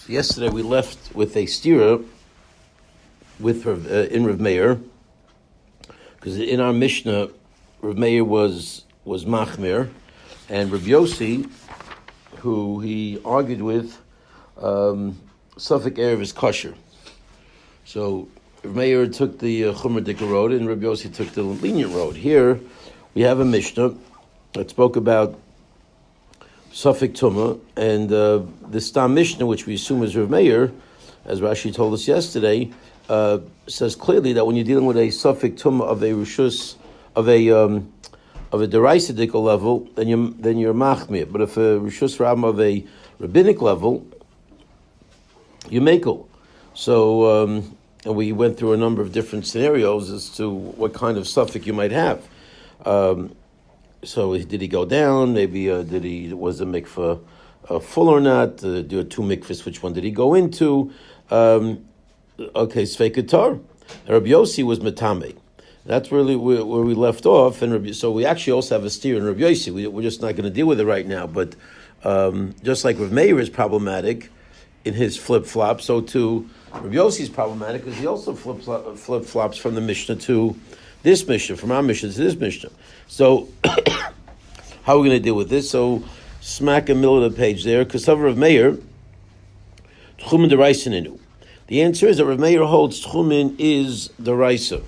Yesterday we left with a stira with in Rav Meir, because in our Mishnah, Rav Meir was machmir, and Rav Yossi, who he argued with, Suffolk Erev is kosher. So Rav Meir took the Chumra Dika road, and Rav Yossi took the lenient road. Here we have a Mishnah that spoke about Suffolk Tumah, and the Stam Mishnah, which we assume is Rav Meir, as Rashi told us yesterday, says clearly that when you're dealing with a Suffolk Tumah of a Rishus, of a Deraisa Dika level, then you're Machmir. But if a Rishus Ram of a rabbinic level, you Mekel. So and we went through a number of different scenarios as to what kind of Suffolk you might have. So did he go down? Maybe was the mikveh full or not? There are two mikvahs. Which one did he go into? Okay, Sveikatar. Rabbi Yossi was Matame. That's really where we left off. And so we actually also have a steer in Rabbi Yossi. We're just not going to deal with it right now. But just like Rav Meir is problematic in his flip-flop, so too Rabbi Yossi is problematic because he also flip-flops from the Mishnah to this Mishnah, from our Mishnah to this Mishnah. So, how are we going to deal with this? So, smack in the middle of the page there. Kasav Rav Meir, Tchumen Deraisa Ninu. The answer is that Rav Meir holds Tchumen is Deraisa. In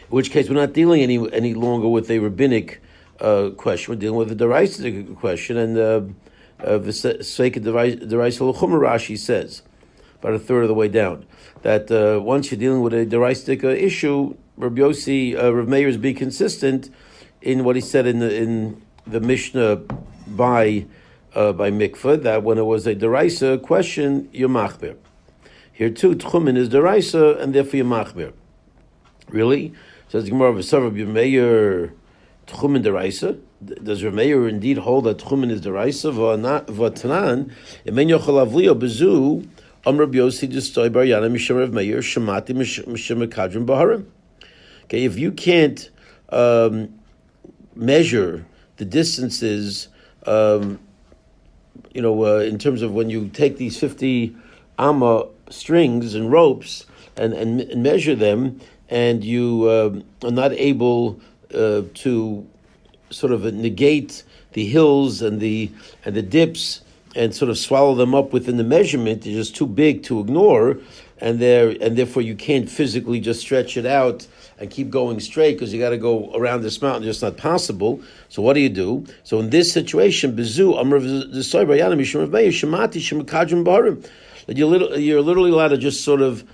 which case, we're not dealing any longer with a rabbinic question. We're dealing with a Deraisa question. And the Sveika Deraisa L'Chumen Rashi says, about a third of the way down, that once you're dealing with a Deraisa issue, Rav Meir is be consistent in what he said in the Mishnah by Mikvah, that when it was a Deraisa question, you're Machmir. Here too, Tchumen is Deraisa, and therefore you're Machmir. Really? Says the Gemara of Rav Meir, Tchumen Deraisa? Does Rav Meir indeed hold that Tchumen is Deraisa? V'tanan, emen yochel avliyo bezu, Rav Yossi d'stoy bar yana mishum Rav Meir, shemati mishum kadrim baharim. Okay, if you can't measure the distances, in terms of when you take these 50 amma strings and ropes and measure them, and you are not able to sort of negate the hills and the dips and sort of swallow them up within the measurement, they're just too big to ignore, and therefore you can't physically just stretch it out and keep going straight because you got to go around this mountain. It's just not possible. So what do? So in this situation, you're literally allowed to just sort of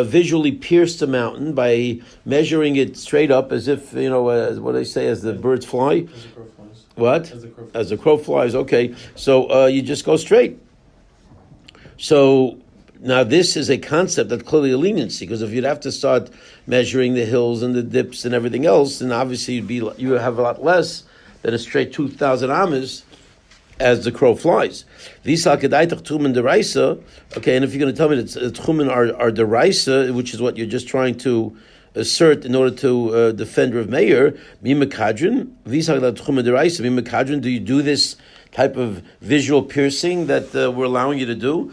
visually pierce the mountain by measuring it straight up, as if what they say, as the birds fly. As the crow flies. What? As the crow flies. Okay. So you just go straight. So now this is a concept that's clearly a leniency, because if you'd have to start measuring the hills and the dips and everything else, then obviously you have a lot less than a straight 2,000 amas as the crow flies. Okay, and if you're going to tell me that tchumen are deraisa, which is what you're just trying to assert in order to defend Rav Meir, do you do this type of visual piercing that we're allowing you to do?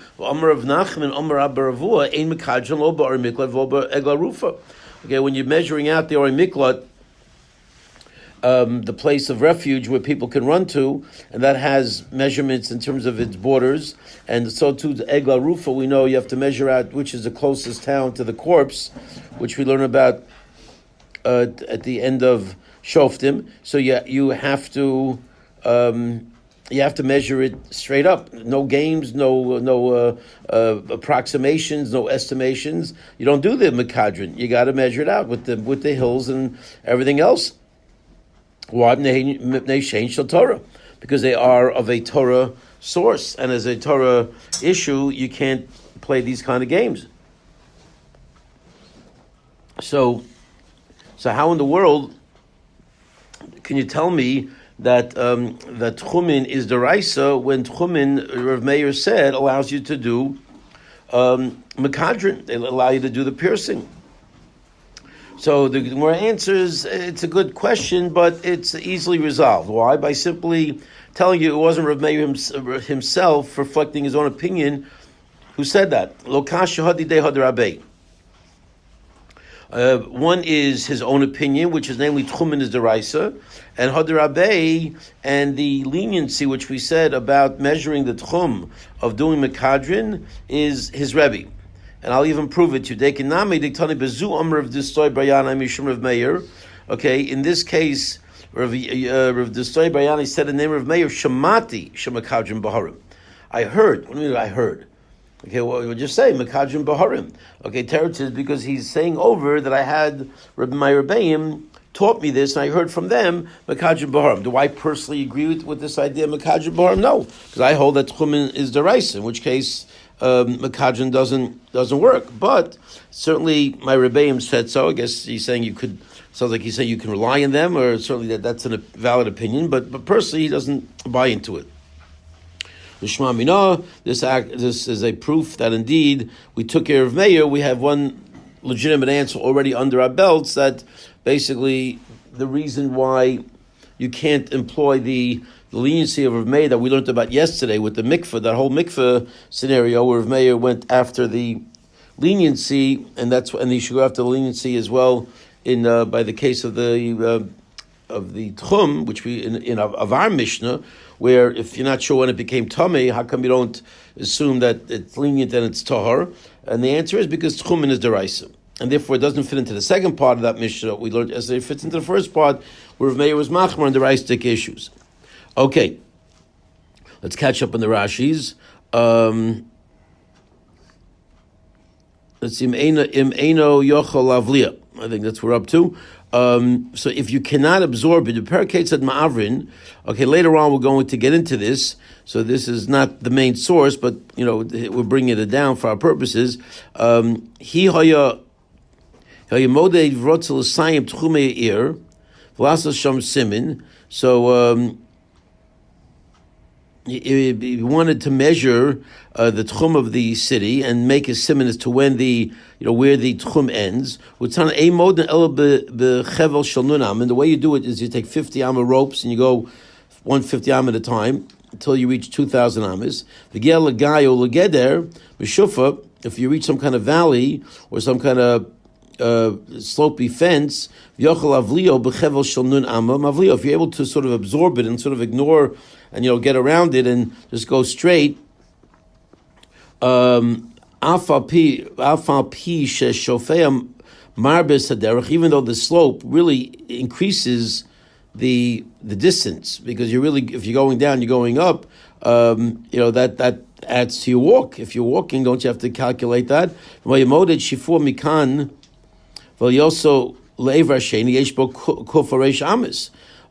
Okay, when you're measuring out the Ori Miklat, the place of refuge where people can run to, and that has measurements in terms of its borders, and so too the Egla Rufa, we know you have to measure out which is the closest town to the corpse, which we learn about at the end of Shoftim. So you have to measure it straight up. No games, no approximations, no estimations. You don't do the Makadrin. You got to measure it out with the hills and everything else. Why? Because they are of a Torah source, and as a Torah issue, you can't play these kind of games. So how in the world can you tell me that that Tchumen is Deraisa when Tchumen, Rav Meir said, allows you to do Makadrin? They allow you to do the piercing. So the Gemara answers, it's a good question, but it's easily resolved. Why? By simply telling you it wasn't Rav Meir himself reflecting his own opinion who said that. Lo kasha hadi de had Rabbi. One is his own opinion, which is namely Tchumen is deraisa, and Hadar Rabbi and the leniency which we said about measuring the Tchum of doing Mekadrin is his Rebbe. And I'll even prove it to you. Okay, in this case, Rav Distoy Bayani said the name of Meir, Shamati Shemakadrin Baharim. I heard. What do you mean I heard? Okay, well, we'll just say Mekadrim Baharim. Okay, Teretz is because he's saying over that I had my Rebbeim taught me this, and I heard from them Mekadrim Baharim. Do I personally agree with this idea of Mekadrim Baharim? No, because I hold that Tchumen is deraisa, in which case Mekadrim doesn't work. But certainly my Rebbeim said so. I guess he's saying you could. Sounds like he's saying you can rely on them, or certainly that's a valid opinion. But personally, he doesn't buy into it. This is a proof that indeed we took care of Meir. We have one legitimate answer already under our belts, that basically the reason why you can't employ the leniency of Rav Meir that we learned about yesterday with the mikveh, that whole mikveh scenario where Rav Meir went after the leniency, and he should go after the leniency as well in by the case of the Tchum, which we in our Mishnah, where if you're not sure when it became Tameh, how come you don't assume that it's lenient and it's Tahar? And the answer is because Tchumen is deraisa. And therefore it doesn't fit into the second part of that Mishnah we learned yesterday. It fits into the first part where Rav Meir was machmar on the deraistic issues. Okay, let's catch up on the Rashis. Let's see, im eino yochel lavlia. I think that's what we're up to. So if you cannot absorb it, the Parakate said ma'avrin. Okay, later on we're going to get into this. So this is not the main source, but we're bringing it down for our purposes. He haya modei vrotzel sayim tchumei ir v'lasas sham simin. So he wanted to measure the tchum of the city and make a siman as to when where the tchum ends. And the way you do it is you take 50 amma ropes and you go 150 amma at a time until you reach 2,000 ammas. If you reach some kind of valley or some kind of slopey fence, if you're able to sort of absorb it and sort of ignore and get around it and just go straight, even though the slope really increases the distance, because if you're going down, you're going up, that adds to your walk. If you're walking, don't you have to calculate that?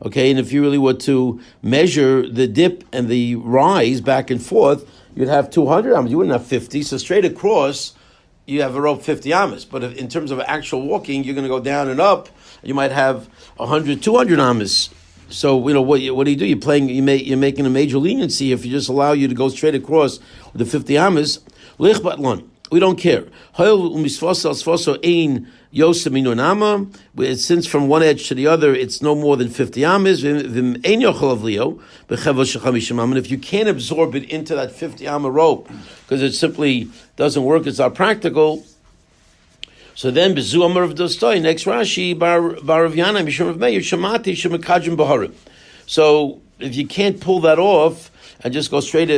Okay, and if you really were to measure the dip and the rise back and forth, you'd have 200 amas. You wouldn't have 50. So straight across, you have a rope 50 amas. But in terms of actual walking, you're going to go down and up. You might have 100, 200 amas. So what do you do? You're making a major leniency if you just allow you to go straight across with the 50 amas. We don't care. Since from one edge to the other, it's no more than 50 amas. And if you can't absorb it into that 50 amma rope, because it simply doesn't work, it's not practical, so then, Bezu Amar of Dostoi, next Rashi, Bar Rav Yana, Mishum of Meir, Shamati, Shemakadrim Baharim. So, if you can't pull that off, and just go straight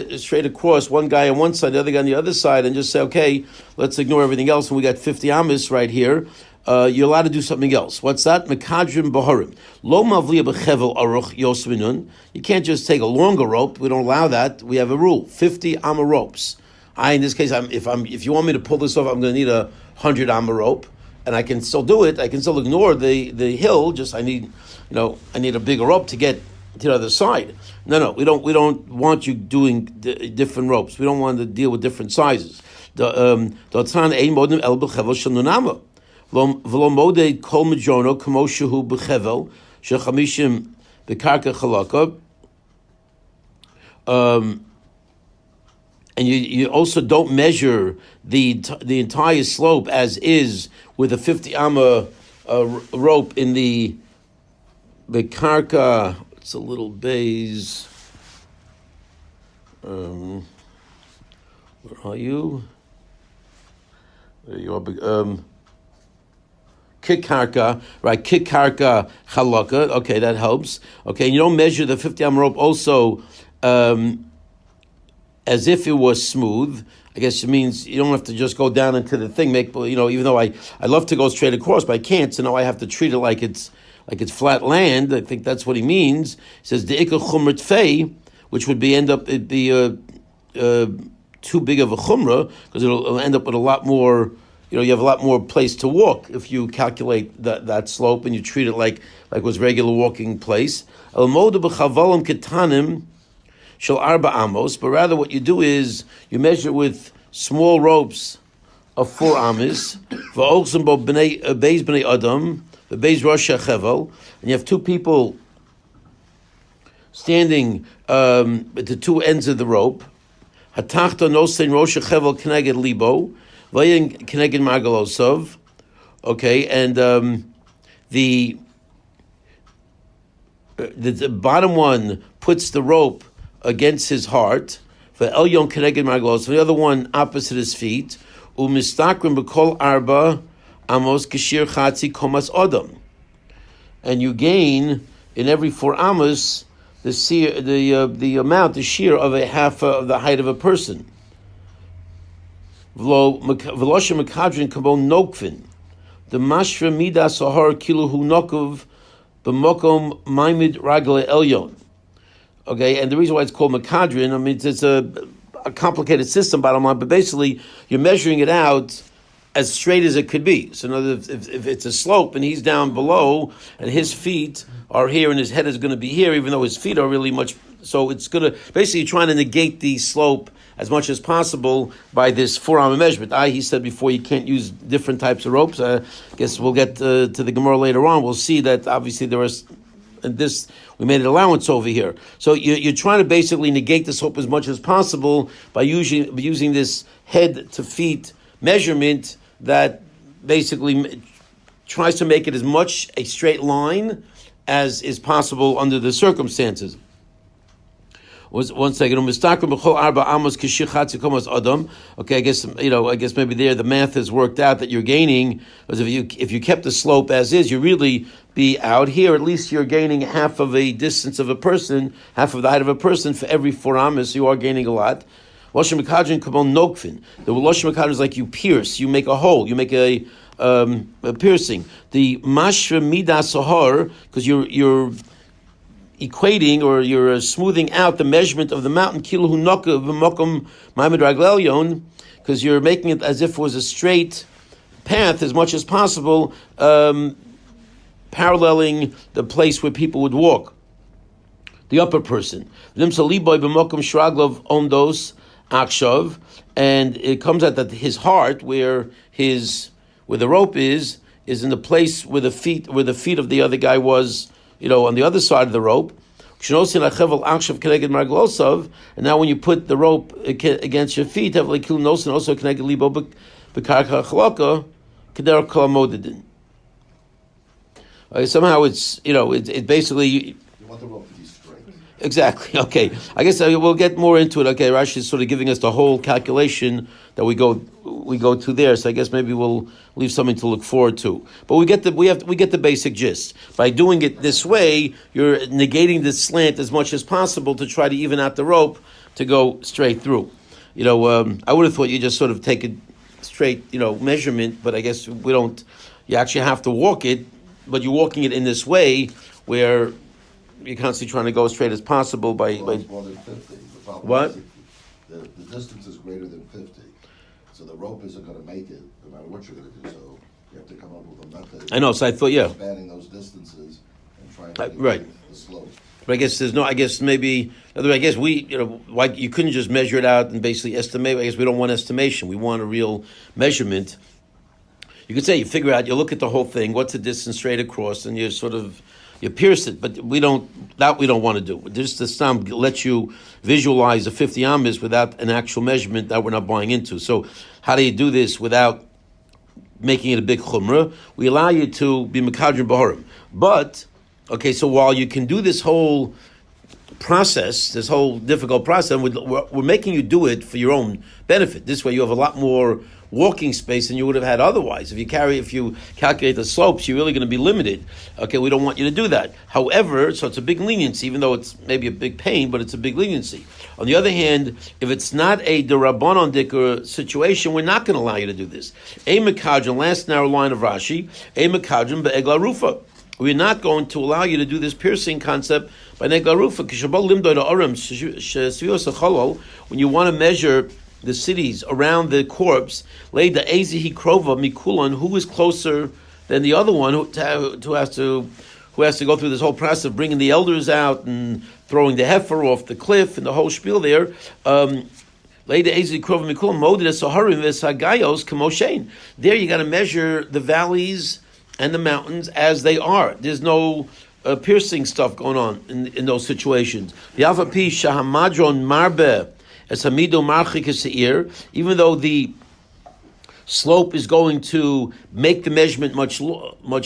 across, one guy on one side, the other guy on the other side, and just say, okay, let's ignore everything else, and we got 50 amas right here, you're allowed to do something else. What's that? Mekadrim Baharim. Lo mavliya b'chevel aruch yosminun. You can't just take a longer rope. We don't allow that. We have a rule: 50 amma ropes. In this case, if you want me to pull this off, I'm going to need 100 amma rope, and I can still do it. I can still ignore the hill. Just I need a bigger rope to get to the other side. No, we don't want you doing different ropes. We don't want to deal with different sizes. And you also don't measure the entire slope as is with a 50 amma rope in the karka. It's a little bays. Where are you? Kikarka, right? Kikarka chalaka. Okay, that helps. Okay, and you don't measure the 50 am rope also as if it was smooth. I guess it means you don't have to just go down into the thing. Even though I love to go straight across, but I can't. So now I have to treat it like it's flat land. I think that's what he means. He says the ikar chumrat fei, which would be too big of a chumrah because it'll end up with a lot more. You have a lot more place to walk if you calculate that slope and you treat it like was regular walking place. El moda b'chavalim ketanim shel arba amos, but rather what you do is you measure with small ropes of 4 amos. V'ochzim bo beis bnei adam, beis rosh hachevel, and you have 2 people standing at the 2 ends of the rope. Hatachta nosein rosh hachevel k'neged libo. Okay, and the bottom one puts the rope against his heart. For Elyon Keneged Margalos, the other one opposite his feet. Umistakrim b'kol arba amos kishir chatzi komas odam, and you gain in every 4 amos the amount, the shear of a half of the height of a person. Velosha Makadrin Kabon Nokvin. The Mashra Mida Sahar Kiluhu Nokov B'mokom Maimid Ragle Elyon. Okay, and the reason why it's called Makadrin, I mean, it's a complicated system, bottom line, but basically you're measuring it out as straight as it could be. So in other words, if it's a slope and he's down below and his feet are here and his head is going to be here, even though his feet are really much, so it's going to, basically trying to negate the slope as much as possible by this 4 measurement. He said before you can't use different types of ropes. I guess we'll get to the Gemara later on. We'll see that obviously there is, and this, we made an allowance over here. So you're trying to basically negate the slope as much as possible by using this head to feet measurement that basically tries to make it as much a straight line as is possible under the circumstances. One second. Okay, I guess maybe there the math has worked out that you're gaining, because if you kept the slope as is, you really be out here. At least you're gaining half of a distance of a person, half of the height of a person for every 4 amos. So you are gaining a lot. The Lashon Makadrin is like you pierce, you make a hole, you make a piercing. The Mashra Midas Sahar, because you're equating or you're smoothing out the measurement of the mountain kiluhu nokah v'mokom ma'amid ragel elyon, because you're making it as if it was a straight path as much as possible, paralleling the place where people would walk, the upper person. And it comes out that his heart, where the rope is in the place where the feet of the other guy was, on the other side of the rope. And now when you put the rope against your feet, somehow it's, it basically... You want the rope to be straight. Exactly. Okay. I guess we'll get more into it. Okay, Rashi is sort of giving us the whole calculation that we go to there. So I guess maybe we'll leave something to look forward to. But we get the basic gist. By doing it this way, you're negating the slant as much as possible to try to even out the rope to go straight through. I would have thought you just sort of take a straight, measurement, but I guess we don't. You actually have to walk it, but you're walking it in this way where you're constantly trying to go as straight as possible by it's more than 50. The problem What? is the distance is greater than 50. So the rope isn't going to make it, no matter what you're going to do. So you have to come up with a method. I know, so I thought, yeah. Spanning those distances and trying to right. the slope. But I guess why you couldn't just measure it out and basically estimate. I guess we don't want estimation. We want a real measurement. You could say you figure out, you look at the whole thing, what's the distance straight across, and you pierce it, but we don't want to do. Just the stam lets you visualize a 50 amos without an actual measurement that we're not buying into. So how do you do this without making it a big chumrah? We allow you to be mekadrin b'horim. But, okay, so while you can do this whole process, this whole difficult process, and we're making you do it for your own benefit. This way you have a lot more walking space than you would have had otherwise. If you calculate the slopes, you're really going to be limited. Okay, we don't want you to do that. However, so it's a big leniency, even though it's maybe a big pain, but it's a big leniency. On the other hand, if it's not a derabbanon dikkur situation, we're not going to allow you to do this. A mekadron, last narrow line of Rashi, a mekadron be'egla rufa. We're not going to allow you to do this piercing concept by negla rufa. When you want to measure the cities around the corpse, lay the ezihi krova mikulan, who is closer than the other one, who has to go through this whole process of bringing the elders out and throwing the heifer off the cliff and the whole spiel there. Lay the ezihi krova mikulan moded saharim v'sagayos kamoshein. There you got to measure the valleys and the mountains as they are. There's no piercing stuff going on in those situations. Yafapi shahamadron marbe. Even though the slope is going to make the measurement much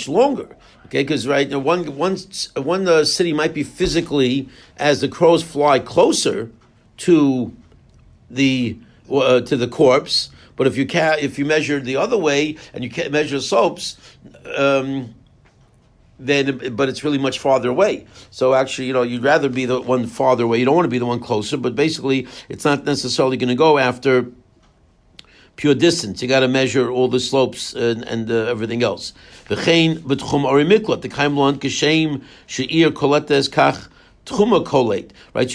longer, okay? Because one city might be physically, as the crows fly, closer to the corpse, but if you measure the other way and you can't measure slopes, but it's really much farther away. So actually, you'd rather be the one farther away. You don't want to be the one closer, but basically, it's not necessarily going to go after pure distance. You got to measure all the slopes and everything else. Right? You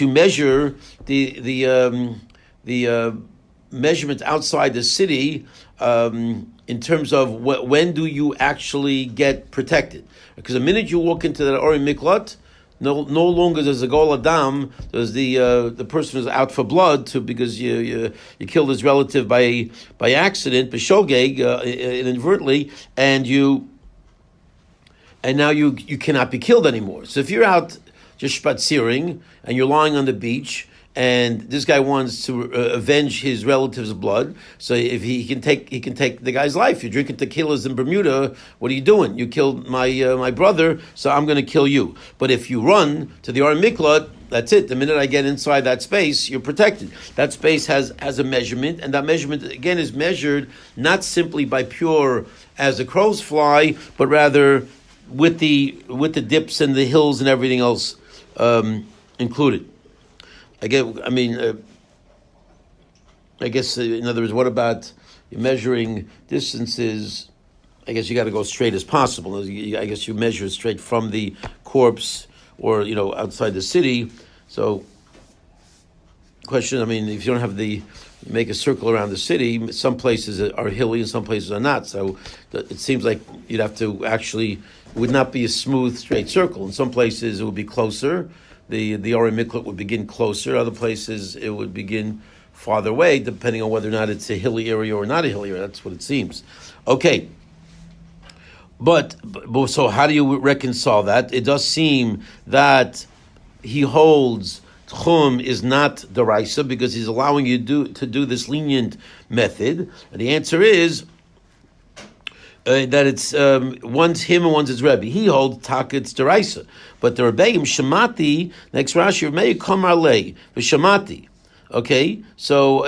measure the measurement outside the city in terms of when do you actually get protected. Because the minute you walk into that Ori Miklat, no longer does the Gol Adam, there's the person who's out for blood because you killed his relative by accident, b'shogeg, inadvertently, and now you cannot be killed anymore. So if you're out just spatziering and you're lying on the beach, and this guy wants to avenge his relative's blood. So if he can take the guy's life. You're drinking tequilas in Bermuda. What are you doing? You killed my brother, so I'm going to kill you. But if you run to the Ar Miklat, that's it. The minute I get inside that space, you're protected. That space has a measurement, and that measurement again is measured not simply by pure as the crows fly, but rather with the dips and the hills and everything else included. Again, I guess, in other words, what about measuring distances? I guess you got to go straight as possible. I guess you measure straight from the corpse or, outside the city. So, question, if you don't have make a circle around the city, some places are hilly and some places are not. So it seems like you'd have to actually, it would not be a smooth, straight circle. In some places it would be closer. The Ori Miklat would begin closer. Other places it would begin farther away, depending on whether or not it's a hilly area or not a hilly area. That's what it seems. Okay. But so how do you reconcile that? It does seem that he holds Tchum is not deraisa because he's allowing you to do this lenient method. And the answer is that it's one's him and one's his Rebbe. He holds taka it's deraisa. But the Rebbeim Shemati, next Rashi, Rebbeim Kamar Lei, V'Shemati. Okay, so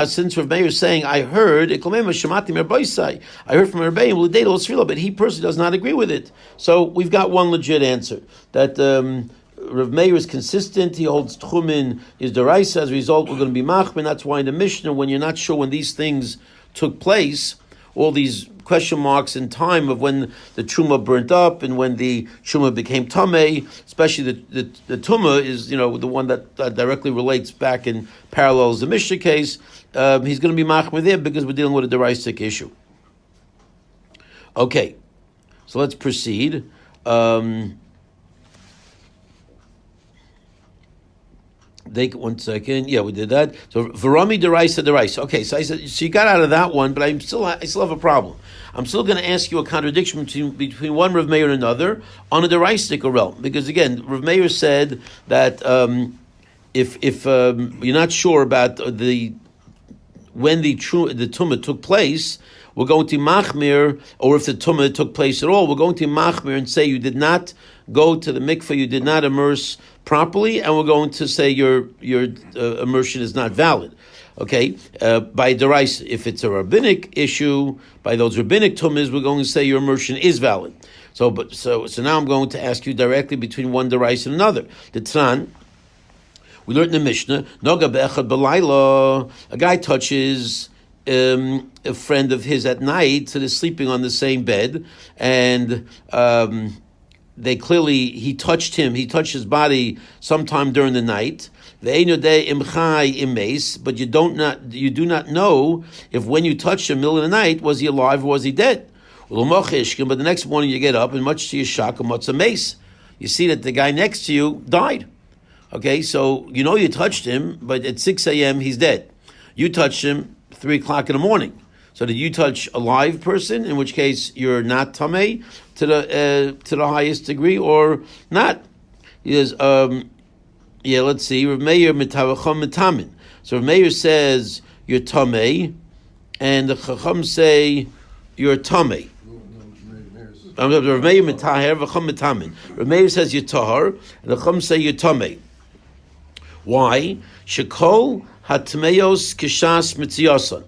since Rav Meir is saying, I heard Shemati Merboisai, I heard from Rebbeim L'Dei L'Sfila, but he personally does not agree with it. So we've got one legit answer that Rav Meir is consistent. He holds Tchumin is deraisa. As a result, we're going to be machmin. That's why in the Mishnah, when you're not sure when these things took place, all these question marks in time of when the truma burnt up and when the truma became tamei, especially the tuma is the one that directly relates back and parallels the Mishnah case. He's going to be machmir there because we're dealing with a deraisic issue. Okay, so let's proceed. One second. Yeah, we did that. So Varami deraisa. Okay, so I said, so you got out of that one, but I still have a problem. I'm still going to ask you a contradiction between one Rav Meir and another on a deraistic realm, because again, Rav Meir said that if you're not sure about when the tumah took place, we're going to machmir, or if the tumah took place at all, we're going to machmir and say you did not go to the mikveh, you did not immerse properly, and we're going to say your immersion is not valid. Okay, by deraisa, if it's a rabbinic issue, by those rabbinic tumas, we're going to say your immersion is valid. So now I'm going to ask you directly between one deraisa and another. The Tran, we learned in the Mishnah, Noga be'echad b'layla, a guy touches a friend of his at night, so they're sleeping on the same bed, and he touched his body sometime during the night. But you do not know if when you touched him middle of the night, was he alive or was he dead? But the next morning you get up, and much to your shock, you see that the guy next to you died. Okay, so you know you touched him, but at 6 a.m. he's dead. You touched him 3 o'clock in the morning. So did you touch a live person, in which case you're not tamei to the highest degree, or not? He says, let's see. Rav Meir mitavacham mitamin. So Rav Meir says you're tamei, and the Chacham say you're tamei. Rav Meir mitaher v'cham mitamin. Rav Meir says you're tahar, and the Chacham say you're tamei. Why? Shekol hatmeos kishas mitziyasan.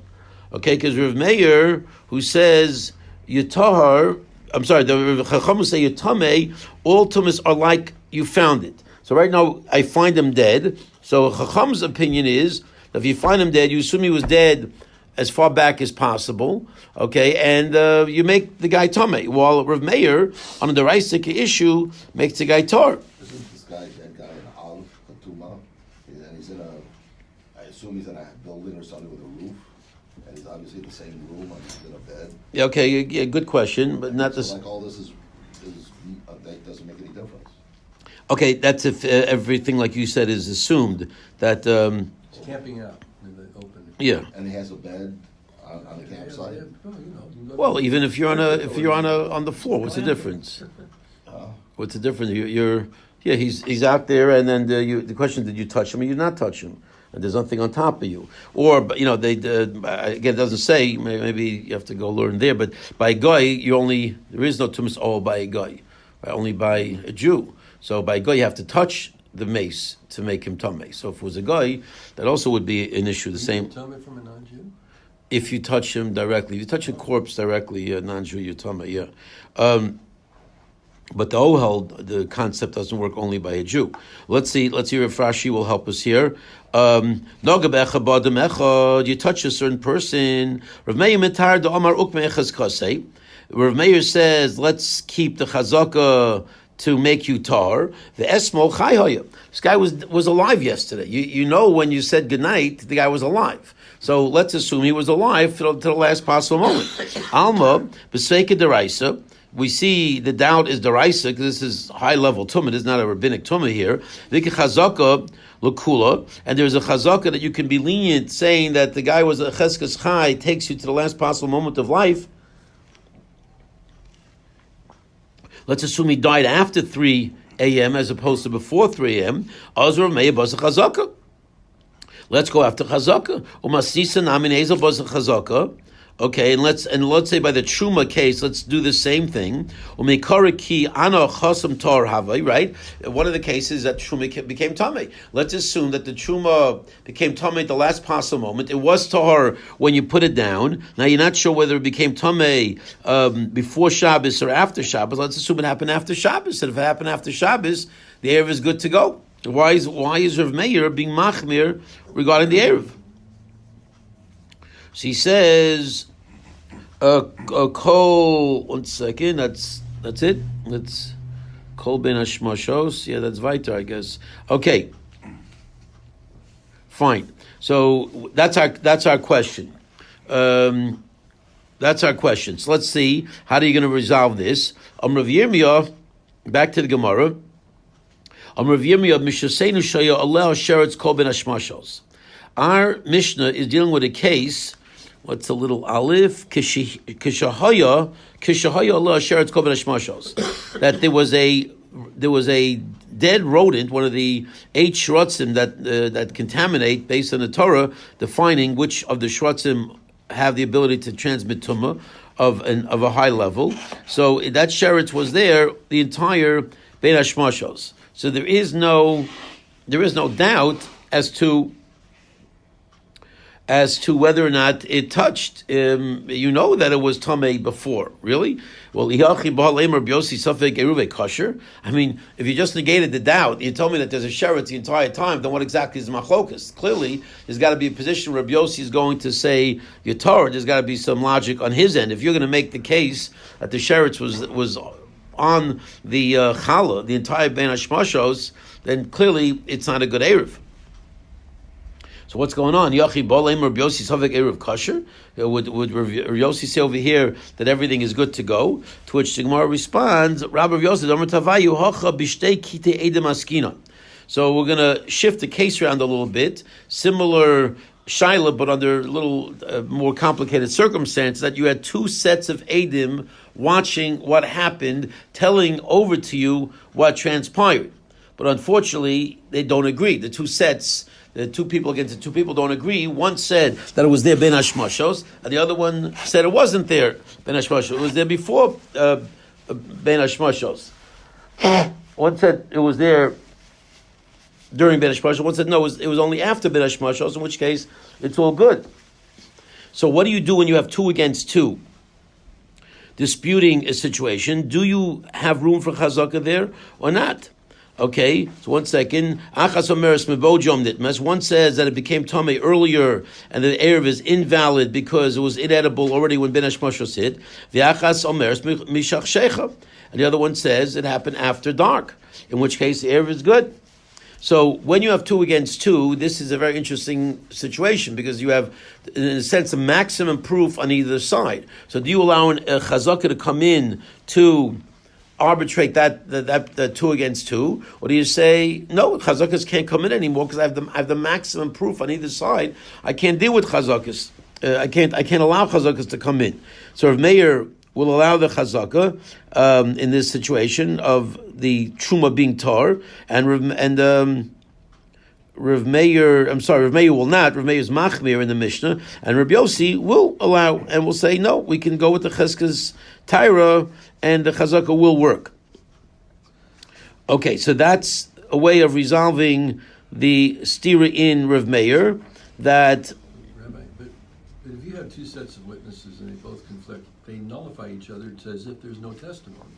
Okay, because Rav Meir, who says Yitahar, the Chacham say Yitamei, all tumas are like you found it. So right now, I find him dead. So Chacham's opinion is that if you find him dead, you assume he was dead as far back as possible. Okay, and you make the guy Tamei. While Rav Meir, on the Raisik issue, makes the guy Tar. Isn't this guy, that guy in Aleph, Katuma? And he's in I assume he's in a building or something with a roof. And it's obviously the same room, in a bed. Yeah, okay, yeah, good question, but not this. Like all this that doesn't make any difference. Okay, that's if everything, like you said, is assumed that. It's camping out in the open. Yeah. And he has a bed on the campsite. Yeah. Well, even if you're on the floor, what's the difference? What's the difference? He's out there, and then the question: did you touch him or you not touch him? And there's nothing on top of you, or again, it doesn't say. Maybe you have to go learn there. But by a guy, there is no tumas all by a guy, right? Only by a Jew. So by a guy, you have to touch the mace to make him tamei. So if it was a guy, that also would be an issue. The same. Tamei from a non-Jew. If you touch him directly, if you touch a corpse directly, a non-Jew, you're tamei. Yeah. But the Ohel, the concept doesn't work only by a Jew. Let's see if Rashi will help us here. You touch a certain person. Rav Meir says, let's keep the chazaka to make you tar. The esmo chayhoya. This guy was alive yesterday. You know when you said goodnight, the guy was alive. So let's assume he was alive to the last possible moment. Alma b'seika deraisa. We see the doubt is deraisa because this is high level tumah. This is not a rabbinic tumah here. V'ke chazaka l'kula, and there's a chazaka that you can be lenient, saying that the guy was a cheskes chai, takes you to the last possible moment of life. Let's assume he died after 3 a.m. as opposed to before 3 a.m. Azra meya basa chazaka. Let's go after chazaka. Umasisa namin ezel basa chazaka. Okay, and let's say by the truma case, let's do the same thing. Right? One of the cases that truma became tamei. Let's assume that the truma became tamei at the last possible moment. It was tahor when you put it down. Now you're not sure whether it became tamei before Shabbos or after Shabbos. Let's assume it happened after Shabbos. And if it happened after Shabbos, the erev is good to go. Why is Rav Meir being machmir regarding the erev? So he says, kol. 1 second. That's it. That's kol ben hashmashos. Yeah, that's weiter, I guess. Okay, fine. So that's our question. That's our question. So let's see how are you going to resolve this. Rav Yirmiyah, back to the Gemara. Rav Yirmiyah mishaseinu shaya aleh sheretz kol ben hashmashos. Our Mishnah is dealing with a case. What's a little aleph? Kishahaya Allah sheretz kol ben hashmashos. That there was a dead rodent, one of the 8 shrotzim that contaminate based on the Torah, defining which of the shrotzim have the ability to transmit tumah of a high level. So that sheretz was there the entire ben hashmashos. So there is no doubt as to whether or not it touched. You know that it was tamei before, really. Well, I mean, if you just negated the doubt, you told me that there's a sheretz the entire time, then what exactly is machlokas? Clearly, there's got to be a position where Rabbi Yossi is going to say Yatar. There's got to be some logic on his end. If you're going to make the case that the sheretz was on the challah, the entire ben hashmashos, then clearly it's not a good eruv. So what's going on? Yachi Bolem Rabbi Yossi Savik Eruv Kosher? Would Rabbi Yossi say over here that everything is good to go? To which the Gemara responds, Rabbi Yossi Domer Tavayu Hocha Bishtei Kite Edem Askina. So we're going to shift the case around a little bit. Similar shaila, but under a little more complicated circumstance, that you had two sets of Edim watching what happened, telling over to you what transpired. But unfortunately, they don't agree. The two sets, the two people against the two people don't agree. One said that it was there ben hashmashos, and the other one said it wasn't there ben hashmashos. It was there before ben hashmashos. One said it was there during ben hashmashos. One said no, it was only after ben hashmashos. In which case, it's all good. So, what do you do when you have two against two disputing a situation? Do you have room for chazaka there or not? Okay, so 1 second. One says that it became tamei earlier, and the erev is invalid because it was inedible already when ben hashmashos hit. And the other one says it happened after dark, in which case the erev is good. So when you have two against two, this is a very interesting situation because you have, in a sense, a maximum proof on either side. So do you allow a chazaka to come in to arbitrate that two against two, or do you say no? Chazakas can't come in anymore because I have the maximum proof on either side. I can't deal with chazakas. I can't allow chazakas to come in. So Rav Meir will allow the chazaka in this situation of the truma being tar, and Rav Meir will not. Rav Meir is machmir in the Mishnah, and Rabbi Yossi will allow and will say no. We can go with the cheskas tyra, and the chazaka will work. Okay, so that's a way of resolving the stira in Rav Meir that. Rabbi, but if you have two sets of witnesses and they both conflict, they nullify each other. It's as if there's no testimony.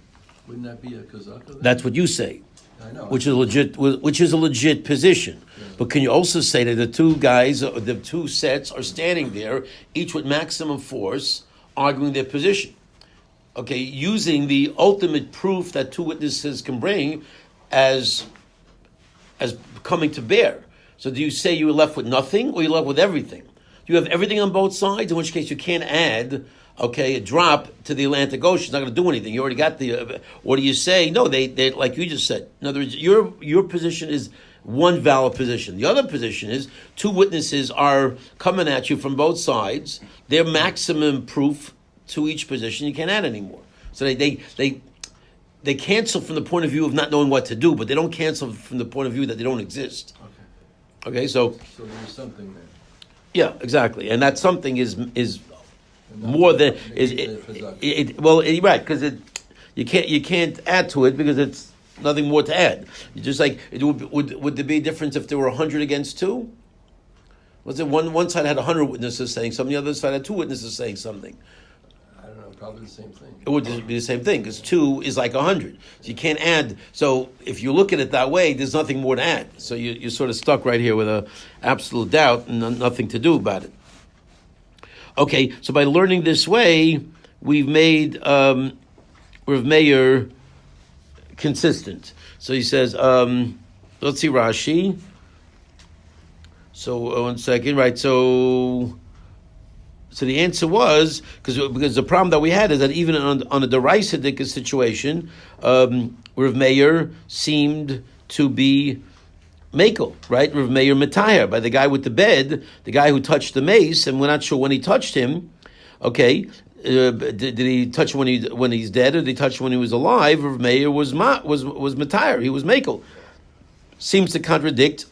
Wouldn't that be a chazaka then? That's what you say. I know. Which is a legit position. Yeah. But can you also say that the two guys, the two sets are standing there, each with maximum force, arguing their position? Okay, using the ultimate proof that two witnesses can bring as coming to bear. So do you say you're left with nothing or you're left with everything? Do you have everything on both sides, in which case you can't add, a drop to the Atlantic Ocean? It's not going to do anything. You already got the... Or do you say, no, they like you just said. In other words, your position is one valid position. The other position is two witnesses are coming at you from both sides. Their maximum proof to each position, you can't add anymore. So they cancel from the point of view of not knowing what to do, but they don't cancel from the point of view that they don't exist. Okay, so there's something there. Yeah, exactly, and that something is more than right, because you can't add to it because it's nothing more to add. You just like would there be a difference if there were 100 against 2? Let's say one side had 100 witnesses saying something, the other side had 2 witnesses saying something. Probably the same thing. It would be the same thing because 2 is like 100. So you can't add. So if you look at it that way, there's nothing more to add. So you're sort of stuck right here with a absolute doubt and nothing to do about it. Okay, so by learning this way, we've made Rav Meir consistent. So he says, let's see Rashi. So 1 second, right? So the answer was because the problem that we had is that even on a Deraisa Dika situation, Rav Meir seemed to be Mekel, right? Rav Meir Matayar, by the guy with the bed, the guy who touched the mace, and we're not sure when he touched him. Okay, did he touch when he's dead, or did he touch when he was alive? Rav Meir was Matayar, he was Mekel. Seems to contradict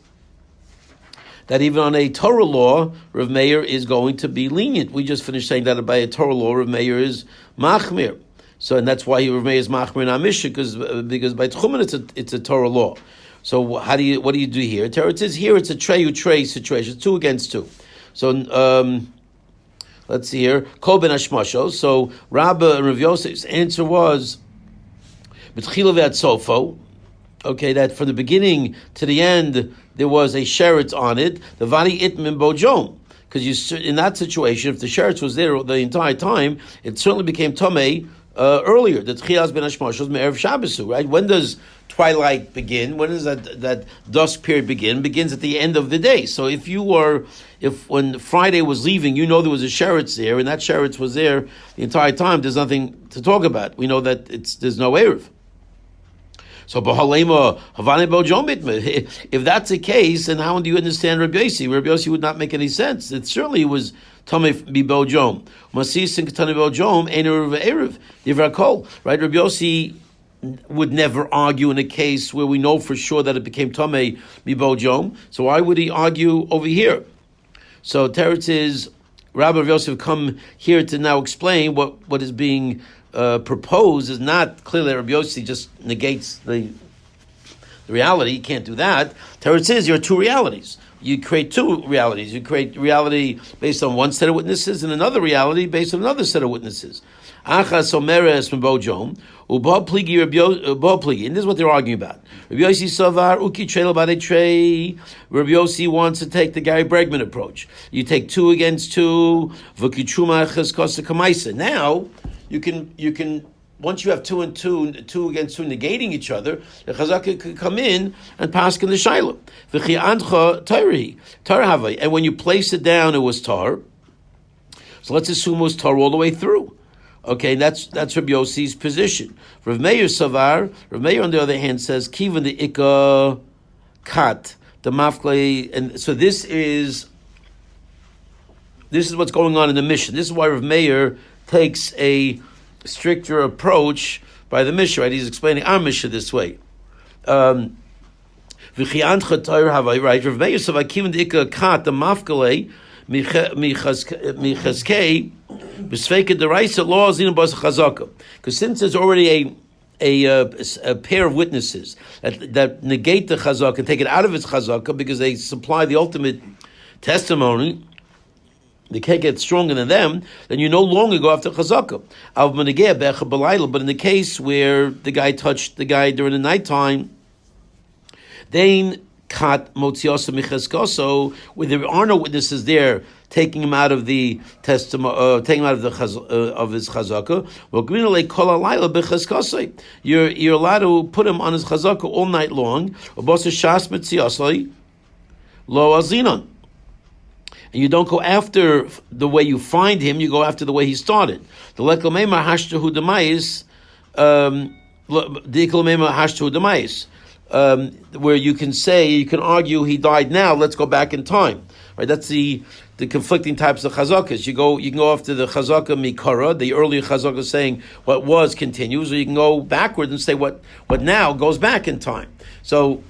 that even on a Torah law, Rav Meir is going to be lenient. We just finished saying that by a Torah law, Rav Meir is machmir. So, and that's why Rav Meir is machmir in Amisha, because by Tchumen it's a Torah law. So what do you do here? It says here it's a trey situation, 2 against 2. So let's see here, Kol ben Hashmashos. So Rabba and Rav Yosef's answer was B'tchila ve'atzofo. Okay, that from the beginning to the end there was a sheretz on it. The vani itmin bojom, because in that situation, if the sheretz was there the entire time, it certainly became tomei earlier. The tchilas ben hashmashos me'erev Shabbosu, right? When does twilight begin? When does that dusk period begin? It begins at the end of the day. So if when Friday was leaving, you know there was a sheretz there, and that sheretz was there the entire time, there's nothing to talk about. We know that there's no erev. So, if that's the case, then how do you understand Rabbi Yossi? Rabbi Yossi would not make any sense. It certainly was Tomei Bibo Jom. Masis and Ketani Bibo Jom, Erev, Divrakol. Right? Rabbi Yossi would never argue in a case where we know for sure that it became Tomei Bibo Jom. So, why would he argue over here? So, Teretz is Rabbi Yosef come here to now explain what is being proposed is not clearly Rabbi Yossi just negates the reality. You can't do that. Teretz says there are 2 realities. You create 2 realities. You create reality based on one set of witnesses and another reality based on another set of witnesses. Achas omeres from Bojom, uba pligi pligi, and this is what they're arguing about. Rabbi Yossi savar uki trei bade trei. Rabbi Yossi wants to take the Gary Bregman approach. You take 2 against 2. V'kitruma cheskosa kamaisa. Now you can once you have 2 and 2 against 2 negating each other, the chazaka could come in and pass in the shayla. V'chi'ancha tar, and when you place it down, it was tar. So let's assume it was tar all the way through. Okay, that's Rabbi Yossi's position. Rav Meir savar. Rav Meir, on the other hand, says kivan the ikka kat the mafklei, and so this is what's going on in the mission. This is why Rav Meir takes a stricter approach by the Mishnah, right? He's explaining our Mishnah this way. Right? Rav Meir says, "Akivan deika kat the mafkale michaskei b'sveika deraisa law zina bas chazaka." Because since there's already a pair of witnesses that negate the chazaka and take it out of its chazaka because they supply the ultimate testimony, they can't get stronger than them, then you no longer go after chazaka. But in the case where the guy touched the guy during the nighttime, then kat motziasa michaskoso, where there are no witnesses there taking him out of the testimony, taking him out of the of his chazaka. You're allowed to put him on his chazaka all night long. Lo azinon. And you don't go after the way you find him, you go after the way he started. The lekalmema hashtahu demayis, where you can argue he died now, let's go back in time. Right? That's the conflicting types of chazakas. You can go after the chazaka mikara, the earlier chazaka saying what was continues, or you can go backward and say what now goes back in time. So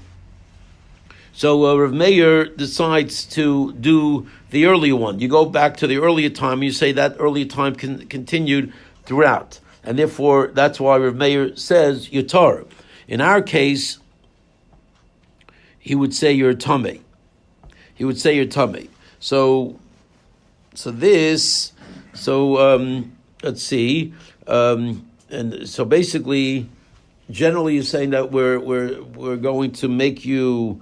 Rav Meir decides to do the earlier one. You go back to the earlier time, and you say that earlier time continued throughout. And therefore, that's why Rav Meir says you're tar. In our case, he would say you're tamei. Let's see. And so basically, generally you're saying that we're going to make you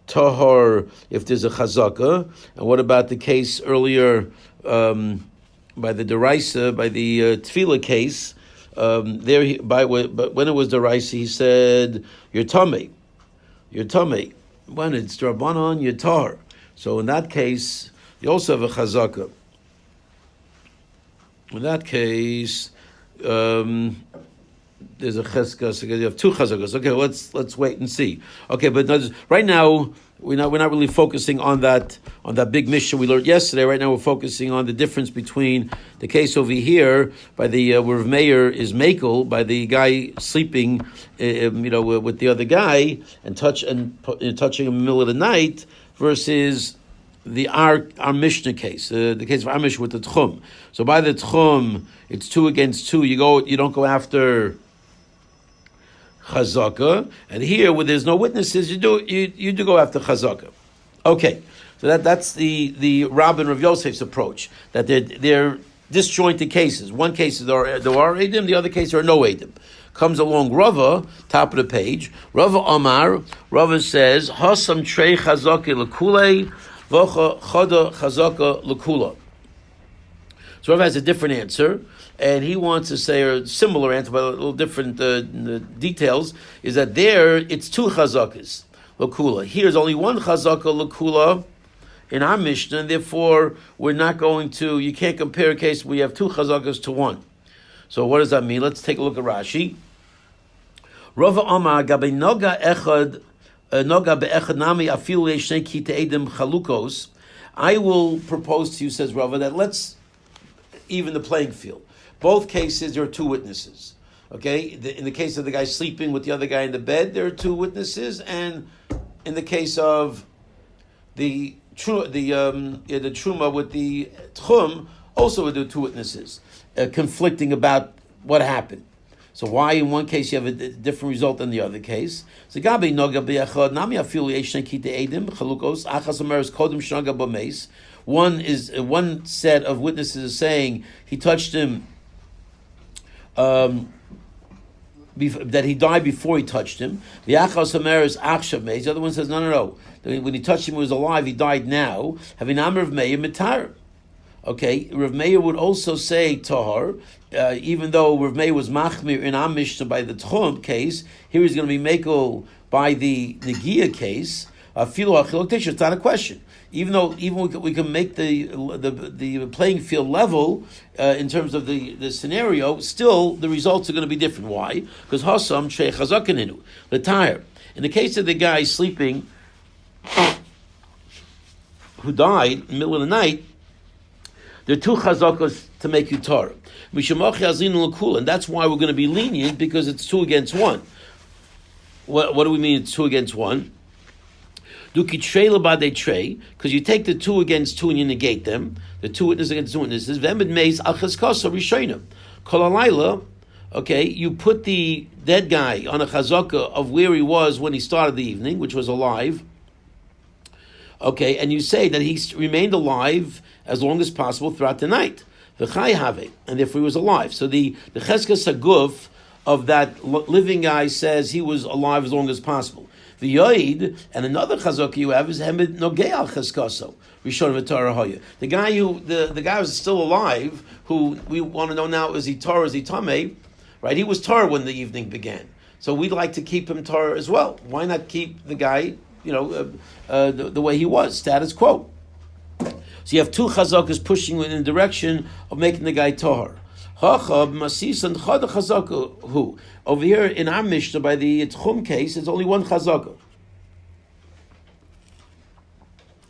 tahar if there's a chazaka. And what about the case earlier by the deraisa, by the tefillah case? But when it was deraisa, he said you're tamei. When it's drabanan, you're tahar. So in that case, you also have a chazaka. In that case, there's a cheskas. You have 2 chazakas. Okay, let's wait and see. Okay, but right now we're not really focusing on that big mission we learned yesterday. Right now we're focusing on the difference between the case over here by the where Rav Meir is makel, by the guy sleeping, with the other guy and touching him in the middle of the night, versus our Mishnah case, the case of our Mishnah with the Tchum. So by the Tchum, it's 2 against 2. You don't go after Chazaka, and here where there's no witnesses, you do go after Chazaka. Okay, so that's the Rab and Rav Yosef's approach, that they're disjointed cases. One case there are Eidim, the other case there are no Eidim. Comes along Rava, top of the page. Rava Amar, Rava says, Hasam trei chazaka lekule, v'cha chada chazaka lekula. So Rava has a different answer, and he wants to say a similar answer, but a little different details, is that there it's 2 chazakas lekula. Here's only 1 chazaka lekula in our Mishnah, and therefore we're not going to, you can't compare a case where we have 2 chazakas to 1. So what does that mean? Let's take a look at Rashi. Rava Amar gabe noga echad noga beechad nami afilu yeshnei kitei edim chalukos. I will propose to you, says Rava, that let's even the playing field. Both cases there are 2 witnesses. Okay, in the case of the guy sleeping with the other guy in the bed, there are 2 witnesses, and in the case of the truma with the tchum, also there are 2 witnesses conflicting about what happened. So why in one case you have a different result than the other case? So gabi noga be'echad nami afilu yeshnei kitei edim chalukos achas omeres kodem shnaga b'meis. One set of witnesses is saying he touched him, that he died before he touched him. The achas omeres achshav meis. The other one says no. When he touched him, he was alive. He died now. Having amar of meir mitar. Okay, Rav Meir would also say tahar, even though Rav Meir was machmir in our Mishnah by the Tchum case, here he's going to be mekel by the Negia case. It's not a question. Even we can make the playing field level in terms of the scenario, still the results are going to be different. Why? Because hasam trei chazakaninu the tire. In the case of the guy sleeping who died in the middle of the night, there are 2 chazakos to make you tar. And that's why we're going to be lenient, because it's 2 against 1. What do we mean it's 2 against 1? Because you take the 2 against 2 and you negate them. The 2 witnesses against 2 witnesses. Okay, you put the dead guy on a chazaka of where he was when he started the evening, which was alive. Okay, and you say that he remained alive as long as possible throughout the night. And therefore he was alive. So the cheskes haguf of that living guy says he was alive as long as possible. The yoid, and another chazaka you have is hemed nogei al cheskaso rishon v'torah hoya. The guy the guy was still alive, who we want to know now, is he tar, is he tameh? Right, he was tar when the evening began. So we'd like to keep him tar as well. Why not keep the guy, the way he was, status quo? So you have 2 chazakas pushing in the direction of making the guy tahar. Over here in our Mishnah, by the Tchum case, it's only 1 chazaka.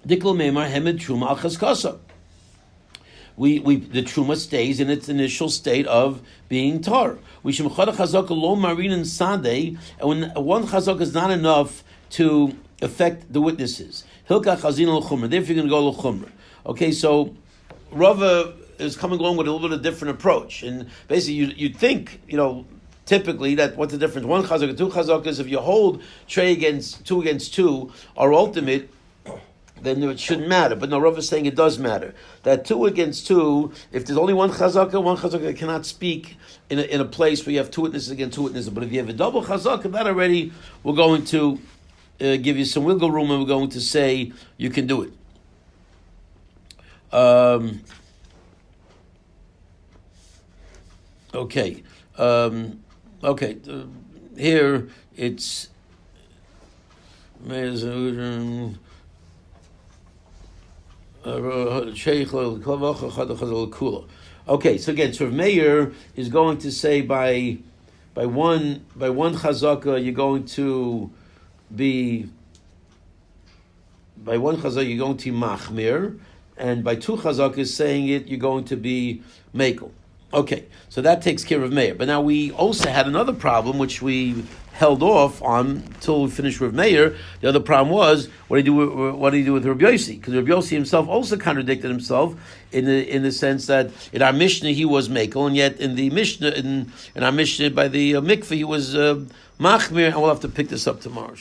Dikl meimar hemed truma al chazkasa. The truma stays in its initial state of being tar. We shemchad chazaka lo marin sadeh, and when 1 chazaka is not enough to affect the witnesses. Hilka chazin al chumra. Therefore, you're going to go al chumra. Okay, so Rava is coming along with a little bit of different approach, and basically you'd think, typically that what's the difference? 1 chazaka, 2 chazakas. If you hold trey against 2 against 2 are ultimate, then it shouldn't matter. But no, Rava is saying it does matter. That 2 against 2, if there's only 1 chazaka cannot speak in a place where you have 2 witnesses against 2 witnesses. But if you have a double chazaka, that already we're going to give you some wiggle room, and we're going to say you can do it. Okay. Here it's okay. So again, so Meir is going to say by one chazaka you're going to be machmir, and by 2 chazakas saying it, you're going to be mekel. Okay, so that takes care of Meir. But now we also had another problem, which we held off on until we finished with Meir. The other problem was what do you do with Rabbi Yossi? Because Rabbi Yossi himself also contradicted himself in the sense that in our Mishnah he was Mekel, and yet in the Mishnah in our Mishnah by the mikveh he was Machmir, and we'll have to pick this up tomorrow.